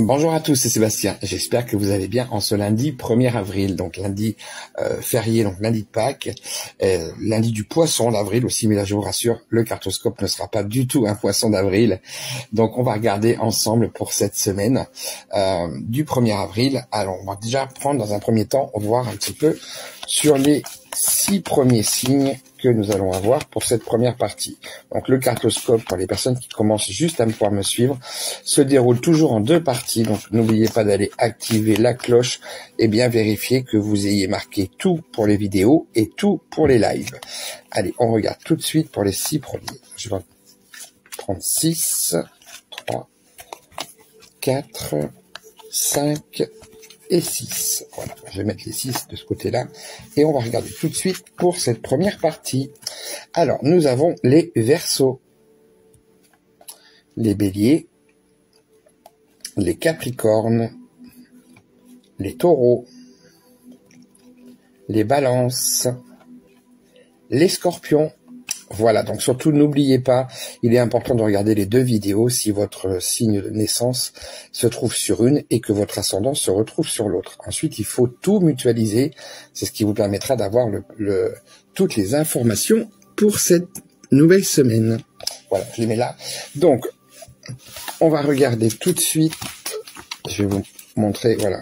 Bonjour à tous, c'est Sébastien. J'espère que vous allez bien en ce lundi 1er avril, donc lundi férié, donc lundi de Pâques, lundi du poisson d'avril aussi, mais là je vous rassure, le cartoscope ne sera pas du tout un poisson d'avril. Donc on va regarder ensemble pour cette semaine du 1er avril. Alors on va déjà prendre dans un premier temps, voir un petit peu sur les 6 premiers signes que nous allons avoir pour cette première partie. Donc le cartoscope, pour les personnes qui commencent juste à pouvoir me suivre, se déroule toujours en 2 parties. Donc n'oubliez pas d'aller activer la cloche et bien vérifier que vous ayez marqué tout pour les vidéos et tout pour les lives. Allez, on regarde tout de suite pour les 6 premiers. Je vais prendre 6, 3, 4, 5 et 6. Voilà, je vais mettre les 6 de ce côté-là et on va regarder tout de suite pour cette première partie. Alors, nous avons les Verseaux, les Béliers, les Capricornes, les Taureaux, les Balances, les Scorpions. Voilà, donc surtout n'oubliez pas, il est important de regarder les 2 vidéos si votre signe de naissance se trouve sur une et que votre ascendant se retrouve sur l'autre. Ensuite, il faut tout mutualiser, c'est ce qui vous permettra d'avoir toutes les informations pour cette nouvelle semaine. Voilà, je les mets là. Donc, on va regarder tout de suite, je vais vous montrer, voilà.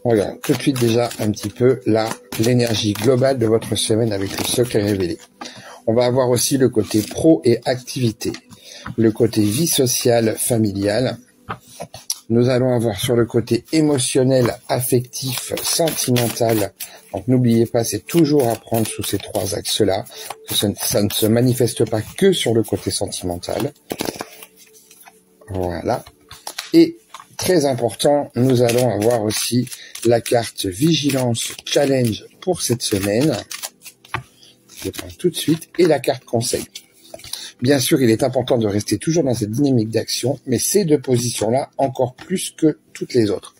On regarde tout de suite déjà un petit peu là, l'énergie globale de votre semaine avec le secret révélé. On va avoir aussi le côté pro et activité, le côté vie sociale, familiale. Nous allons avoir sur le côté émotionnel, affectif, sentimental. Donc n'oubliez pas, c'est toujours à prendre sous ces 3 axes-là, que ça ne se manifeste pas que sur le côté sentimental. Voilà. Et très important, nous allons avoir aussi la carte Vigilance Challenge pour cette semaine. Je prends tout de suite. Et la carte Conseil. Bien sûr, il est important de rester toujours dans cette dynamique d'action, mais ces 2 positions-là, encore plus que toutes les autres.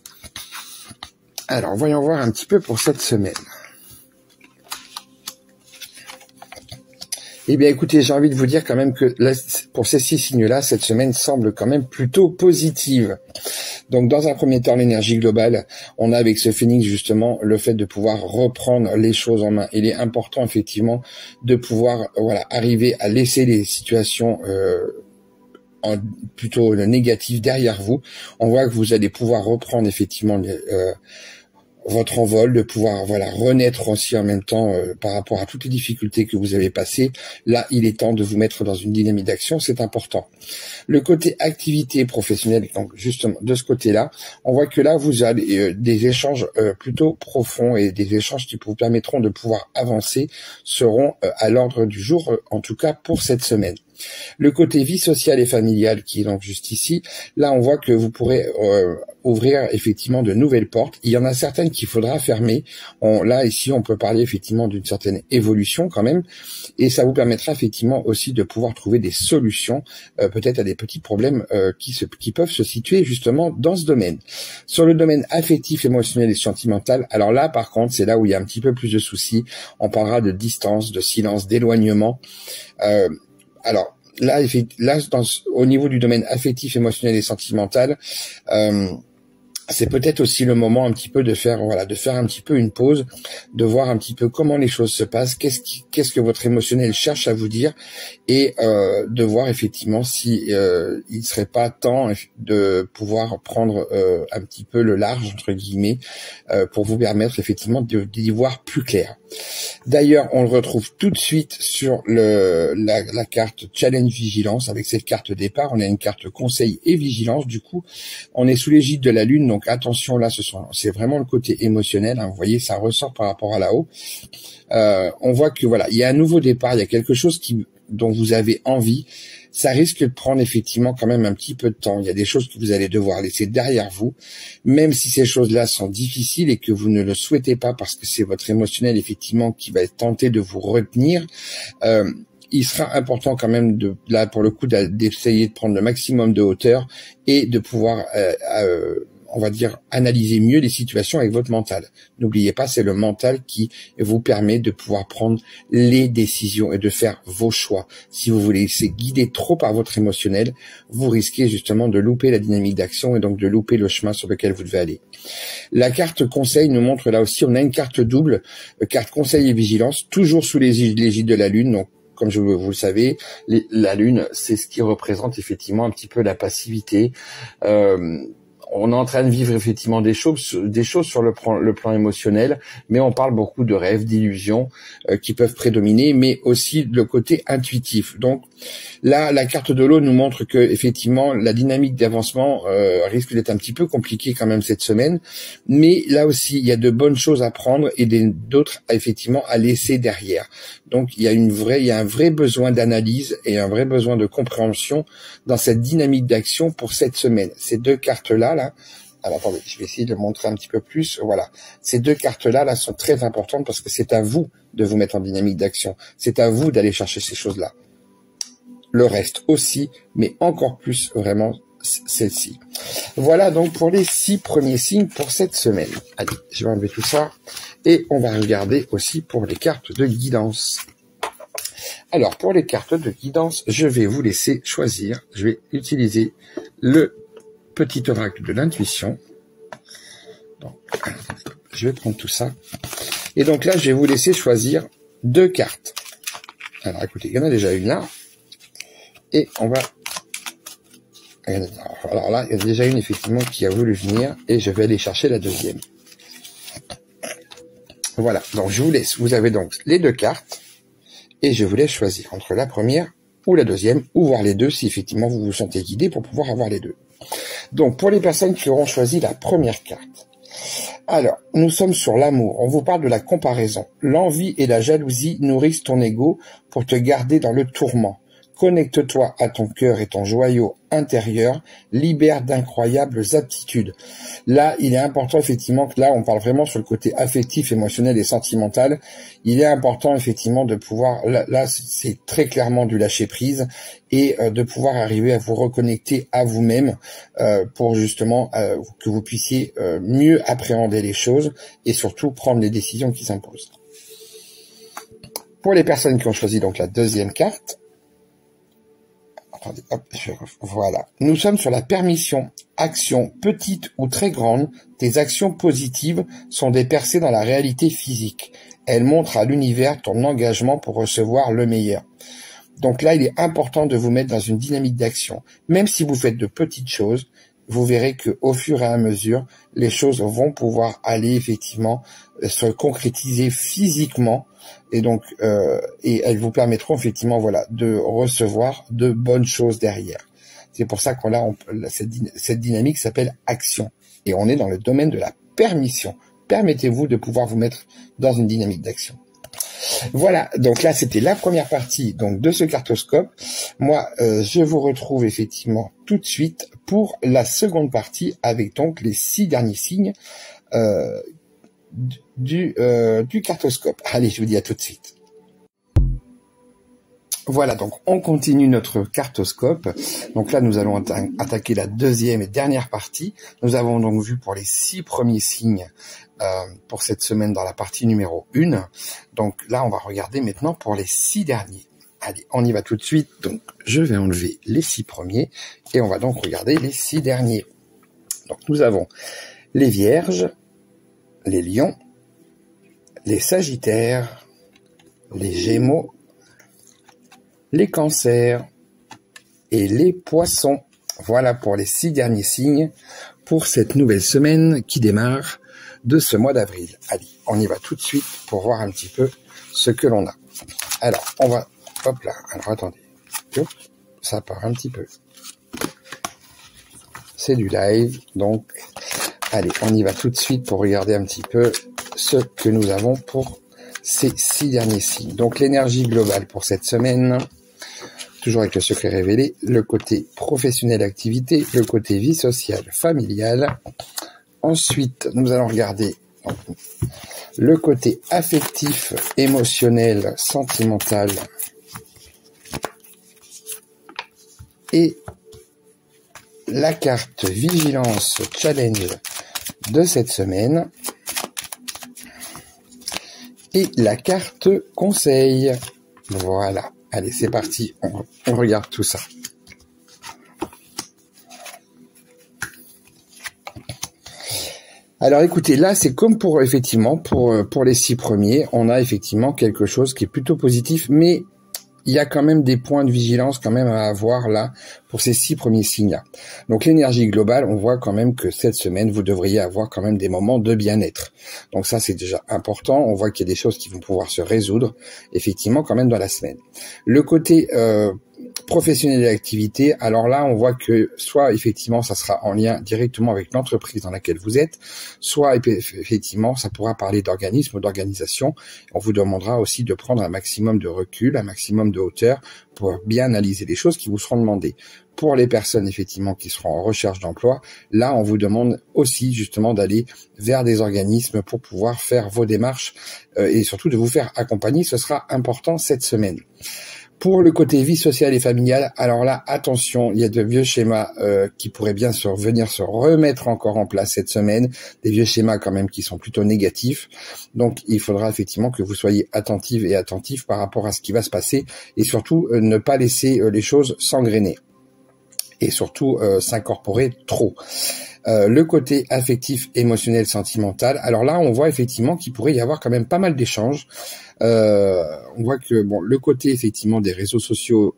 Alors, voyons voir un petit peu pour cette semaine. Eh bien, écoutez, j'ai envie de vous dire quand même que là, pour ces 6 signes-là, cette semaine semble quand même plutôt positive. Donc, dans un premier temps, l'énergie globale, on a avec ce Phénix, justement, le fait de pouvoir reprendre les choses en main. Il est important, effectivement, de pouvoir, voilà, arriver à laisser les situations plutôt négatives derrière vous. On voit que vous allez pouvoir reprendre, effectivement, votre envol, de pouvoir voilà renaître aussi en même temps par rapport à toutes les difficultés que vous avez passées. Là, il est temps de vous mettre dans une dynamique d'action, c'est important. Le côté activité professionnelle, donc justement de ce côté-là, on voit que là vous avez des échanges plutôt profonds et des échanges qui vous permettront de pouvoir avancer seront à l'ordre du jour, en tout cas pour cette semaine. Le côté vie sociale et familiale qui est donc juste ici, là on voit que vous pourrez ouvrir effectivement de nouvelles portes. Il y en a certaines qu'il faudra fermer. Là ici on peut parler effectivement d'une certaine évolution quand même, et ça vous permettra effectivement aussi de pouvoir trouver des solutions peut-être à des petits problèmes qui peuvent se situer justement dans ce domaine. Sur le domaine affectif, émotionnel et sentimental, alors là par contre c'est là où il y a un petit peu plus de soucis. On parlera de distance, de silence, d'éloignement. Alors là, au niveau du domaine affectif, émotionnel et sentimental, c'est peut-être aussi le moment un petit peu de faire un petit peu une pause, de voir un petit peu comment les choses se passent, qu'est-ce que votre émotionnel cherche à vous dire, et de voir effectivement si il serait pas temps de pouvoir prendre un petit peu le large entre guillemets pour vous permettre effectivement d'y voir plus clair. D'ailleurs, on le retrouve tout de suite sur la carte Challenge Vigilance. Avec cette carte départ, on a une carte Conseil et Vigilance. Du coup, on est sous l'égide de la Lune, donc attention là, c'est vraiment le côté émotionnel. Hein, vous voyez, ça ressort par rapport à là-haut. On voit que voilà, il y a un nouveau départ, il y a quelque chose dont vous avez envie. Ça risque de prendre effectivement quand même un petit peu de temps. Il y a des choses que vous allez devoir laisser derrière vous, même si ces choses-là sont difficiles et que vous ne le souhaitez pas parce que c'est votre émotionnel effectivement qui va tenter de vous retenir. Il sera important quand même d'essayer de prendre le maximum de hauteur et de pouvoir on va dire, analyser mieux les situations avec votre mental. N'oubliez pas, c'est le mental qui vous permet de pouvoir prendre les décisions et de faire vos choix. Si vous vous laissez guider trop par votre émotionnel, vous risquez justement de louper la dynamique d'action et donc de louper le chemin sur lequel vous devez aller. La carte conseil nous montre là aussi, on a une carte double, carte conseil et vigilance, toujours sous l'égide de la Lune. Donc, comme vous le savez, la Lune, c'est ce qui représente effectivement un petit peu la passivité. On est en train de vivre effectivement des choses sur le plan émotionnel, mais on parle beaucoup de rêves, d'illusions qui peuvent prédominer, mais aussi le côté intuitif. Donc là, la carte de l'eau nous montre que effectivement la dynamique d'avancement risque d'être un petit peu compliquée quand même cette semaine, mais là aussi il y a de bonnes choses à prendre et d'autres effectivement à laisser derrière. Donc il y a un vrai besoin d'analyse et un vrai besoin de compréhension dans cette dynamique d'action pour cette semaine. Ces deux cartes-là, alors attendez, je vais essayer de le montrer un petit peu plus. Voilà, ces deux cartes-là sont très importantes parce que c'est à vous de vous mettre en dynamique d'action. C'est à vous d'aller chercher ces choses-là. Le reste aussi, mais encore plus vraiment celle-ci. Voilà donc pour les 6 premiers signes pour cette semaine. Allez, je vais enlever tout ça et on va regarder aussi pour les cartes de guidance. Alors pour les cartes de guidance, je vais vous laisser choisir. Je vais utiliser le petit oracle de l'intuition. Donc, je vais prendre tout ça. Et donc là, je vais vous laisser choisir 2 cartes. Alors écoutez, il y en a déjà une là. Et on va... Alors là, il y a déjà une effectivement qui a voulu venir. Et je vais aller chercher la deuxième. Voilà, donc je vous laisse. Vous avez donc les 2 cartes. Et je vous laisse choisir entre la première ou la deuxième. Ou voir les deux si effectivement vous vous sentez guidé pour pouvoir avoir les deux. Donc, pour les personnes qui auront choisi la première carte. Alors, nous sommes sur l'amour. On vous parle de la comparaison. L'envie et la jalousie nourrissent ton ego pour te garder dans le tourment. Connecte-toi à ton cœur et ton joyau intérieur, libère d'incroyables aptitudes. Là, il est important effectivement que là, on parle vraiment sur le côté affectif, émotionnel et sentimental. Il est important effectivement de pouvoir, là c'est très clairement du lâcher prise et de pouvoir arriver à vous reconnecter à vous-même pour justement que vous puissiez mieux appréhender les choses et surtout prendre les décisions qui s'imposent. Pour les personnes qui ont choisi donc la deuxième carte, attendez, hop, voilà. Nous sommes sur la permission. Actions petites ou très grandes, tes actions positives sont des percées dans la réalité physique. Elles montrent à l'univers ton engagement pour recevoir le meilleur. Donc là, il est important de vous mettre dans une dynamique d'action. Même si vous faites de petites choses, vous verrez que au fur et à mesure, les choses vont pouvoir aller effectivement se concrétiser physiquement. Et donc, et elles vous permettront effectivement, voilà, de recevoir de bonnes choses derrière. C'est pour ça qu'on cette dynamique s'appelle action. Et on est dans le domaine de la permission. Permettez-vous de pouvoir vous mettre dans une dynamique d'action. Voilà, donc là c'était la première partie donc de ce cartoscope. Moi, je vous retrouve effectivement tout de suite pour la seconde partie avec donc les 6 derniers signes du cartoscope. Allez, je vous dis à tout de suite. Voilà, donc on continue notre cartoscope. Donc là, nous allons attaquer la deuxième et dernière partie. Nous avons donc vu pour les 6 premiers signes pour cette semaine dans la partie numéro 1. Donc là, on va regarder maintenant pour les 6 derniers. Allez, on y va tout de suite. Donc, je vais enlever les 6 premiers et on va donc regarder les 6 derniers. Donc, nous avons les Vierges, les Lions, les Sagittaires, les Gémeaux, les Cancers et les Poissons. Voilà pour les 6 derniers signes pour cette nouvelle semaine qui démarre de ce mois d'avril. Allez, on y va tout de suite pour voir un petit peu ce que l'on a. Alors, on va... Hop là, alors attendez. Ça part un petit peu. C'est du live, donc... Allez, on y va tout de suite pour regarder un petit peu ce que nous avons pour ces 6 derniers signes. Donc, l'énergie globale pour cette semaine... Toujours avec le secret révélé, le côté professionnel activité, le côté vie sociale familiale. Ensuite, nous allons regarder le côté affectif, émotionnel, sentimental et la carte Vigilance Challenge de cette semaine et la carte Conseil. Voilà, allez, c'est parti, on regarde tout ça. Alors écoutez, là c'est comme pour effectivement pour les 6 premiers, on a effectivement quelque chose qui est plutôt positif, mais il y a quand même des points de vigilance quand même à avoir là pour ces 6 premiers signes-là. Donc l'énergie globale, on voit quand même que cette semaine, vous devriez avoir quand même des moments de bien-être. Donc ça, c'est déjà important. On voit qu'il y a des choses qui vont pouvoir se résoudre effectivement quand même dans la semaine. Le côté professionnel de l'activité, alors là, on voit que soit effectivement, ça sera en lien directement avec l'entreprise dans laquelle vous êtes, soit effectivement, ça pourra parler d'organisme ou d'organisation. On vous demandera aussi de prendre un maximum de recul, un maximum de hauteur pour bien analyser les choses qui vous seront demandées. Pour les personnes effectivement qui seront en recherche d'emploi, là on vous demande aussi justement d'aller vers des organismes pour pouvoir faire vos démarches et surtout de vous faire accompagner, ce sera important cette semaine. Pour le côté vie sociale et familiale, alors là, attention, il y a de vieux schémas qui pourraient bien venir se remettre encore en place cette semaine, des vieux schémas quand même qui sont plutôt négatifs. Donc, il faudra effectivement que vous soyez attentive et attentif par rapport à ce qui va se passer et surtout ne pas laisser les choses s'engrainer et surtout s'incorporer trop. Le côté affectif, émotionnel, sentimental. Alors là, on voit effectivement qu'il pourrait y avoir quand même pas mal d'échanges. On voit que bon, le côté effectivement des réseaux sociaux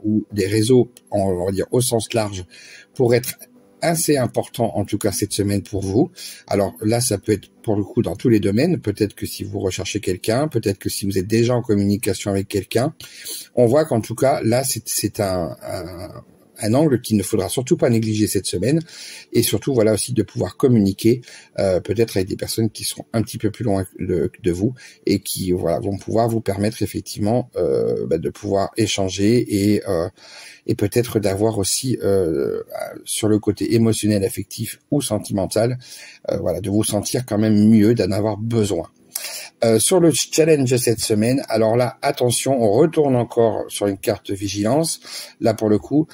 ou des réseaux, on va dire au sens large, pourrait être assez important en tout cas cette semaine pour vous. Alors là, ça peut être pour le coup dans tous les domaines. Peut-être que si vous recherchez quelqu'un, peut-être que si vous êtes déjà en communication avec quelqu'un, on voit qu'en tout cas là, c'est un angle qu'il ne faudra surtout pas négliger cette semaine, et surtout voilà aussi de pouvoir communiquer peut-être avec des personnes qui seront un petit peu plus loin de vous et qui voilà vont pouvoir vous permettre effectivement de pouvoir échanger et peut-être d'avoir aussi sur le côté émotionnel, affectif ou sentimental voilà de vous sentir quand même mieux, d'en avoir besoin. Sur le challenge de cette semaine, alors là, attention, on retourne encore sur une carte vigilance, là pour le coup,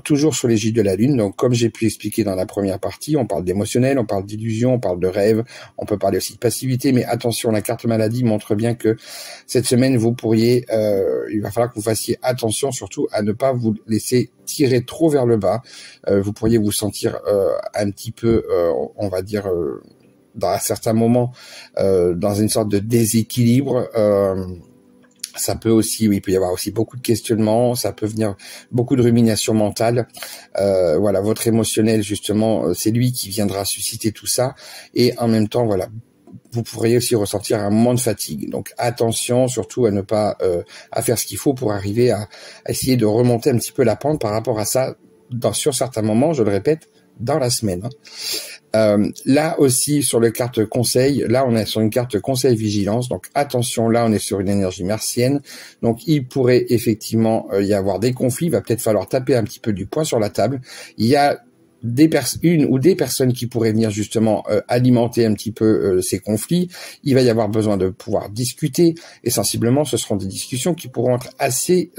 toujours sur l'égide de la Lune. Donc comme j'ai pu expliquer dans la première partie, on parle d'émotionnel, on parle d'illusion, on parle de rêve, on peut parler aussi de passivité, mais attention, la carte maladie montre bien que cette semaine, vous pourriez, il va falloir que vous fassiez attention surtout à ne pas vous laisser tirer trop vers le bas. Vous pourriez vous sentir un petit peu, on va dire, dans certains moments dans une sorte de déséquilibre. Ça peut aussi, oui, il peut y avoir aussi beaucoup de questionnements, ça peut venir beaucoup de rumination mentale. Voilà, votre émotionnel justement, c'est lui qui viendra susciter tout ça, et en même temps, voilà, vous pourriez aussi ressentir un moment de fatigue. Donc attention surtout à ne pas à faire ce qu'il faut pour arriver à essayer de remonter un petit peu la pente par rapport à ça sur certains moments, je le répète, dans la semaine. Là aussi sur le carte conseil, là on est sur une carte conseil vigilance, donc attention, là on est sur une énergie martienne, donc il pourrait effectivement y avoir des conflits, il va peut-être falloir taper un petit peu du poing sur la table. Il y a une ou des personnes qui pourraient venir justement alimenter un petit peu ces conflits. Il va y avoir besoin de pouvoir discuter, et sensiblement ce seront des discussions qui pourront être assez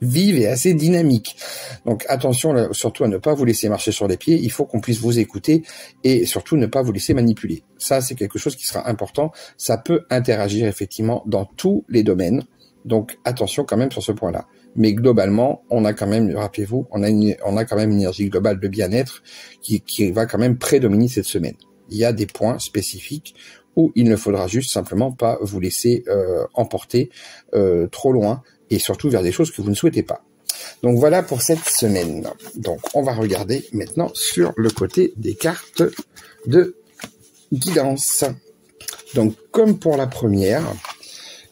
vive et assez dynamique. Donc attention là, surtout à ne pas vous laisser marcher sur les pieds, il faut qu'on puisse vous écouter et surtout ne pas vous laisser manipuler. Ça c'est quelque chose qui sera important, ça peut interagir effectivement dans tous les domaines, donc attention quand même sur ce point-là. Mais globalement, on a quand même, rappelez-vous, on a quand même une énergie globale de bien-être qui va quand même prédominer cette semaine. Il y a des points spécifiques où il ne faudra juste simplement pas vous laisser emporter trop loin, et surtout vers des choses que vous ne souhaitez pas. Donc voilà pour cette semaine. Donc on va regarder maintenant sur le côté des cartes de guidance. Donc comme pour la première,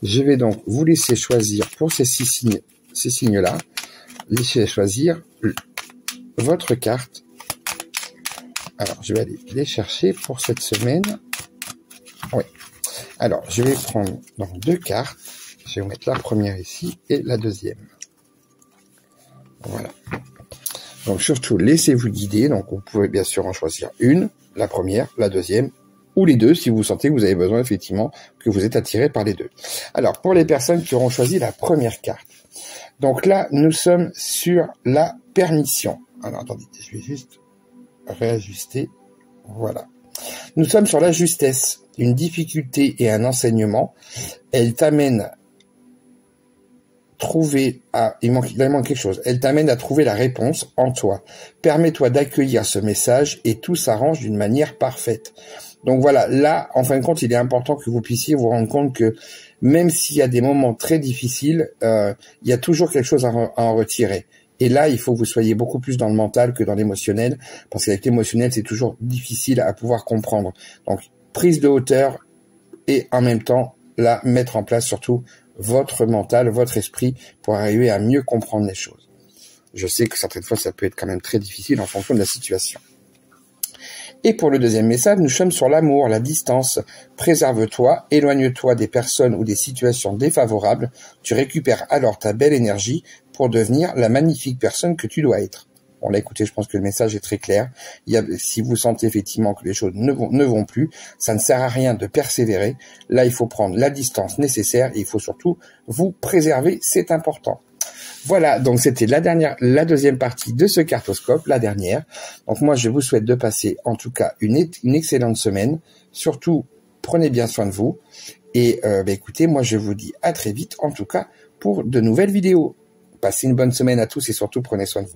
je vais donc vous laisser choisir pour ces signes-là, laissez choisir votre carte. Alors je vais aller les chercher pour cette semaine. Oui. Alors je vais prendre donc 2 cartes. Je vais vous mettre la première ici et la deuxième. Voilà. Donc surtout, laissez-vous guider. Donc vous pouvez bien sûr en choisir une, la première, la deuxième, ou les deux si vous sentez que vous avez besoin effectivement que vous êtes attiré par les deux. Alors pour les personnes qui auront choisi la première carte. Donc là, nous sommes sur la permission. Alors, attendez, je vais juste réajuster. Voilà. Nous sommes sur la justesse. Une difficulté et un enseignement. Elle t'amène il manque quelque chose. Elle t'amène à trouver la réponse en toi. Permets-toi d'accueillir ce message et tout s'arrange d'une manière parfaite. Donc voilà, là, en fin de compte, il est important que vous puissiez vous rendre compte que même s'il y a des moments très difficiles, il y a toujours quelque chose à en retirer. Et là, il faut que vous soyez beaucoup plus dans le mental que dans l'émotionnel, parce qu'avec l'émotionnel, c'est toujours difficile à pouvoir comprendre. Donc, prise de hauteur et en même temps, là, mettre en place surtout votre mental, votre esprit, pour arriver à mieux comprendre les choses. Je sais que certaines fois, ça peut être quand même très difficile en fonction de la situation. Et pour le deuxième message, nous sommes sur l'amour, la distance. Préserve-toi, éloigne-toi des personnes ou des situations défavorables. Tu récupères alors ta belle énergie pour devenir la magnifique personne que tu dois être. Bon là, écoutez, je pense que le message est très clair. Si vous sentez effectivement que les choses ne vont plus, ça ne sert à rien de persévérer. Là, il faut prendre la distance nécessaire et il faut surtout vous préserver, c'est important. Voilà, donc c'était la deuxième partie de ce cartoscope, la dernière. Donc moi, je vous souhaite de passer en tout cas une excellente semaine. Surtout, prenez bien soin de vous. Et écoutez, moi je vous dis à très vite, en tout cas, pour de nouvelles vidéos. Passez une bonne semaine à tous et surtout prenez soin de vous.